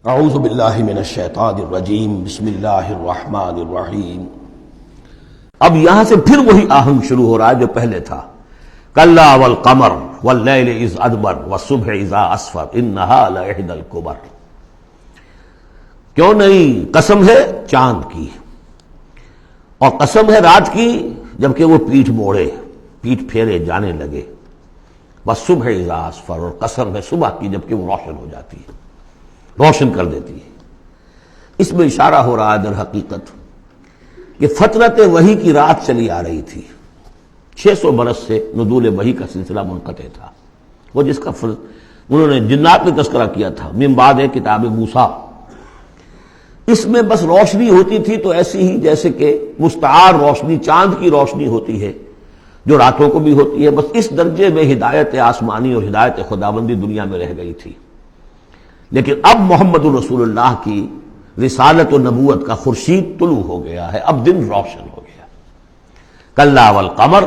اعوذ باللہ من الشیطان الرجیم بسم اللہ الرحمن الرحیم۔ اب یہاں سے پھر وہی آہنگ شروع ہو رہا ہے جو پہلے تھا، کلا والقمر واللیل اذ ادبر والصبح اذا اسفر انہا لإحدی الکبر۔ کیوں نہیں، قسم ہے چاند کی اور قسم ہے رات کی جبکہ وہ پیٹھ موڑے، پیٹھ پھیرے جانے لگے، والصبح اذا اسفر، اور قسم ہے صبح کی جبکہ وہ روشن ہو جاتی ہے، روشن کر دیتی ہے۔ اس میں اشارہ ہو رہا ہے در حقیقت کہ فترت وحی کی رات چلی آ رہی تھی، 600 برس سے نزول وحی کا سلسلہ منقطع تھا، وہ جس کا انہوں نے جنات میں تذکرہ کیا تھا، من بعد کتاب موسیٰ۔ اس میں بس روشنی ہوتی تھی تو ایسی ہی جیسے کہ مستعار روشنی چاند کی روشنی ہوتی ہے جو راتوں کو بھی ہوتی ہے، بس اس درجے میں ہدایت آسمانی اور ہدایت خداوندی دنیا میں رہ گئی تھی۔ لیکن اب محمد الرسول اللہ کی رسالت و نبوت کا خورشید طلوع ہو گیا ہے، اب دن روشن ہو گیا۔ کلا والقمر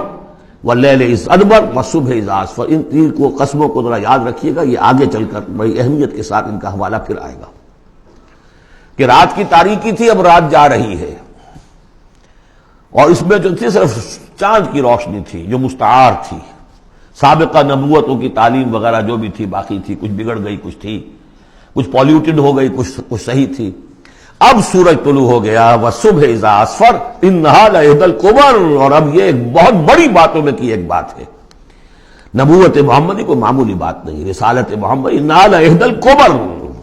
واللیل اذ ادبر والصبح اذا اسفر، ان تین کو قسموں کو ذرا یاد رکھیے گا، یہ آگے چل کر بڑی اہمیت کے ساتھ ان کا حوالہ پھر آئے گا کہ رات کی تاریکی تھی، اب رات جا رہی ہے، اور اس میں جو تھی صرف چاند کی روشنی تھی جو مستعار تھی، سابقہ نبوتوں کی تعلیم وغیرہ جو بھی تھی باقی تھی، کچھ بگڑ گئی، کچھ تھی، کچھ پولیوٹڈ ہو گئی، کچھ صحیح تھی۔ اب سورج طلوع ہو گیا، والصبح اذا اسفر انہا لإحدی الکبر، اور اب یہ ایک بہت بڑی باتوں میں کی ایک بات ہے، نبوت محمدی کوئی معمولی بات نہیں، رسالت محمدی انہا لإحدی الکبر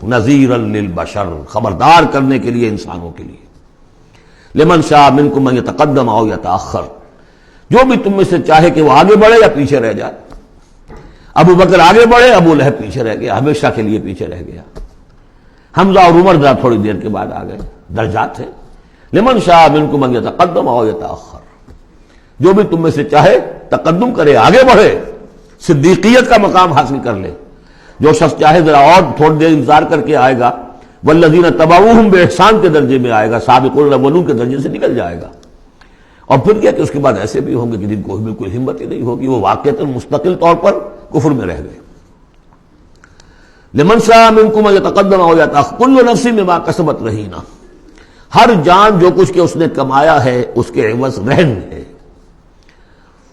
نذیرا للبشر، خبردار کرنے کے لیے انسانوں کے لیے، لمن شاء منکم ان یتقدم او یتأخر، جو بھی تم میں سے چاہے کہ وہ آگے بڑھے یا پیچھے رہ جائے۔ ابو بکر آگے بڑھے، ابو لہب پیچھے رہ گیا، ہمیشہ کے لیے پیچھے رہ گیا۔ حمزہ اور عمر ذرا تھوڑی دیر کے بعد آ گئے، درجات ہیں۔ لمن شاء منکم ان یتقدم او یتأخر، جو بھی تم میں سے چاہے تقدم کرے، آگے بڑھے، صدیقیت کا مقام حاصل کر لے، جو شخص چاہے ذرا اور تھوڑی دیر انتظار کر کے آئے گا، والذین تبعوہم بإحسان کے درجے میں آئے گا، سابقون الاولون کے درجے سے نکل جائے گا۔ اور پھر کیا کہ اس کے بعد ایسے بھی ہوں گے کہ جن کو بالکل ہمت ہی نہیں ہوگی، وہ واقعتاً مستقل طور پر کفر میں رہ گئے۔ لمن شاء منکم ان یتقدم او یتأخر کل نفس بما کسبت رہینہ، ہر جان جو کچھ کہ اس نے کمایا ہے اس کے عوض رہن ہے،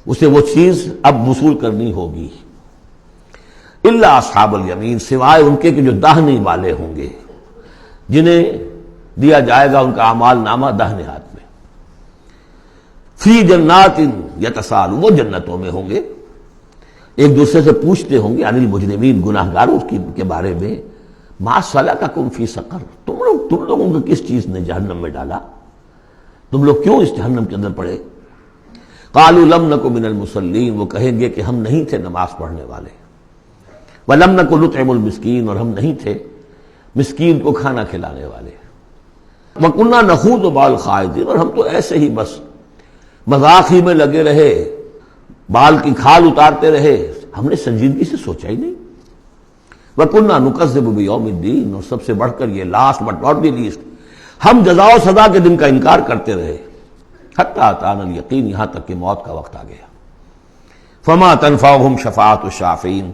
اسے وہ چیز اب وصول کرنی ہوگی۔ الا اصحاب الیمین، سوائے ان کے کہ جو داہنے والے ہوں گے، جنہیں دیا جائے گا ان کا اعمال نامہ داہنے ہاتھ میں۔ فی جنات یتساءلون، وہ جنتوں میں ہوں گے، ایک دوسرے سے پوچھتے ہوں گے، عن المجرمین، گناہ گاروں کے بارے میں، ما سلککم فی سقر، تم لوگوں کو کس چیز نے جہنم میں ڈالا، تم لوگ کیوں اس جہنم کے اندر پڑے؟ قالوا لم نک من المصلین، وہ کہیں گے کہ ہم نہیں تھے نماز پڑھنے والے، ولم نک نطعم المسکین، اور ہم نہیں تھے مسکین کو کھانا کھلانے والے، وکنا نخوض مع الخائضین، اور ہم تو ایسے ہی بس مذاق ہی میں لگے رہے، بال کی کھال اتارتے رہے، ہم نے سنجیدگی سے سوچا ہی نہیں۔ وَكُنَّا نُكَذِّبُ بِيَوْمِ الدِّينِ، اور سب سے بڑھ کر یہ last but not the least, ہم جزا و سزا کے دن کا انکار کرتے رہے، حتیٰ أَتَانَا الْيَقِينُ، یہاں تک کہ موت کا وقت آ گیا۔ فَمَا تَنفَعُهُمْ شَفَاعَةُ الشَّافِعِينَ،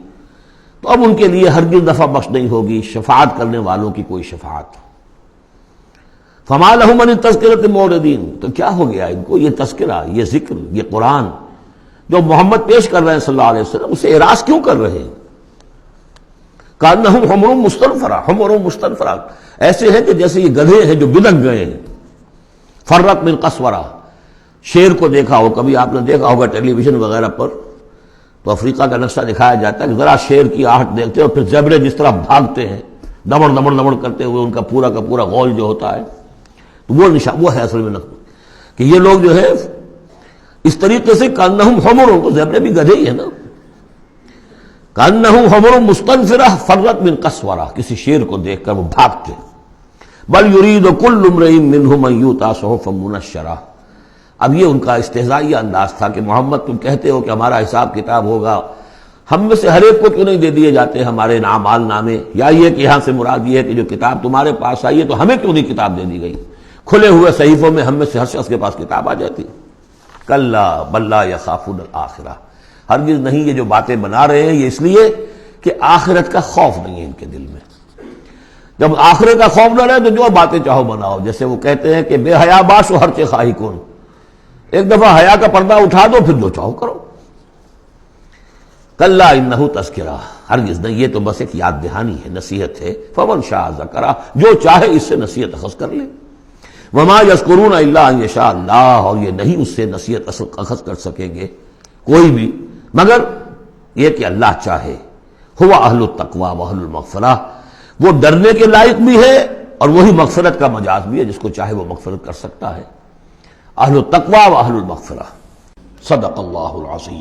تو اب ان کے لیے ہرگز نفع بخش نہیں ہوگی شفاعت کرنے والوں کی کوئی شفاعت۔ فَمَا لَهُمْ عَنِ التَّذْكِرَةِ مُعْرِضِينَ، تو کیا ہو گیا ان کو، یہ تذکرہ، یہ ذکر، یہ قرآن جو محمد پیش کر رہے ہیں صلی اللہ علیہ وسلم، اسے اعراض کیوں کر رہے ہیں؟ کأنہم حمر مستنفرہ، حمر مستنفرہ، ایسے ہیں کہ جیسے یہ گدھے ہیں جو بلک گئے ہیں۔ فرت من قسورہ، شیر کو دیکھا ہو، کبھی آپ نے دیکھا ہوگا ٹیلی ویژن وغیرہ پر، تو افریقہ کا نقشہ دکھایا جاتا ہے کہ ذرا شیر کی آہٹ دیکھتے ہیں اور پھر زیبرے جس طرح بھاگتے ہیں دمڑ دمڑ دمڑ کرتے ہوئے، ان کا پورا غول جو ہوتا ہے، تو وہ ہے اصل میں نقل کہ یہ لوگ جو ہے اس طریقے سے کأنہم حمر، تو زیبرے بھی گدھے ہی ہے نا، کأنہم حمر مستنفرہ فرت من قسورہ، کسی شیر کو دیکھ کر وہ بھاگتے۔ بل یرید کل امرئ منہم ان یؤتی صحفا منشرہ، اب یہ ان کا استہزائیہ انداز تھا کہ محمد تم کہتے ہو کہ ہمارا حساب کتاب ہوگا، ہم میں سے ہر ایک کو کیوں نہیں دے دیے جاتے ہمارے اعمال نامے، یا یہ کہ یہاں سے مراد یہ ہے کہ جو کتاب تمہارے پاس آئی ہے تو ہمیں کیوں نہیں کتاب دے دی گئی، کھلے ہوئے صحیفوں میں ہم میں سے ہر شخص کے پاس کتاب آ جاتی۔ کلا بل لا یخافون الآخرہ، ہرگز نہیں، یہ جو باتیں بنا رہے ہیں یہ اس لیے کہ آخرت کا خوف نہیں ہے ان کے دل میں۔ جب آخرے کا خوف نہ رہے تو جو باتیں چاہو بناؤ. جیسے وہ کہتے ہیں کہ بے حیا باش و ہر چے خواہی کن، ایک دفعہ حیا کا پردہ اٹھا دو پھر جو چاہو کرو. کلا انہ تذکرہ، ہرگز نہیں، یہ تو بس ایک یاد دہانی ہے، نصیحت ہے. فمن شاء ذکرہ، جو چاہے اس سے نصیحت اخذ کر لے. وما یذکرون الا ان یشاء اللہ، اور یہ نہیں اس سے نصیحت اخذ کر سکیں گے کوئی بھی مگر یہ کہ اللہ چاہے. هو اہل التقوی واہل المغفرہ، وہ ڈرنے کے لائق بھی ہے اور وہی مغفرت کا مجاز بھی ہے، جس کو چاہے وہ مغفرت کر سکتا ہے. اہل التقوی واہل المغفرہ. صدق اللہ العظیم.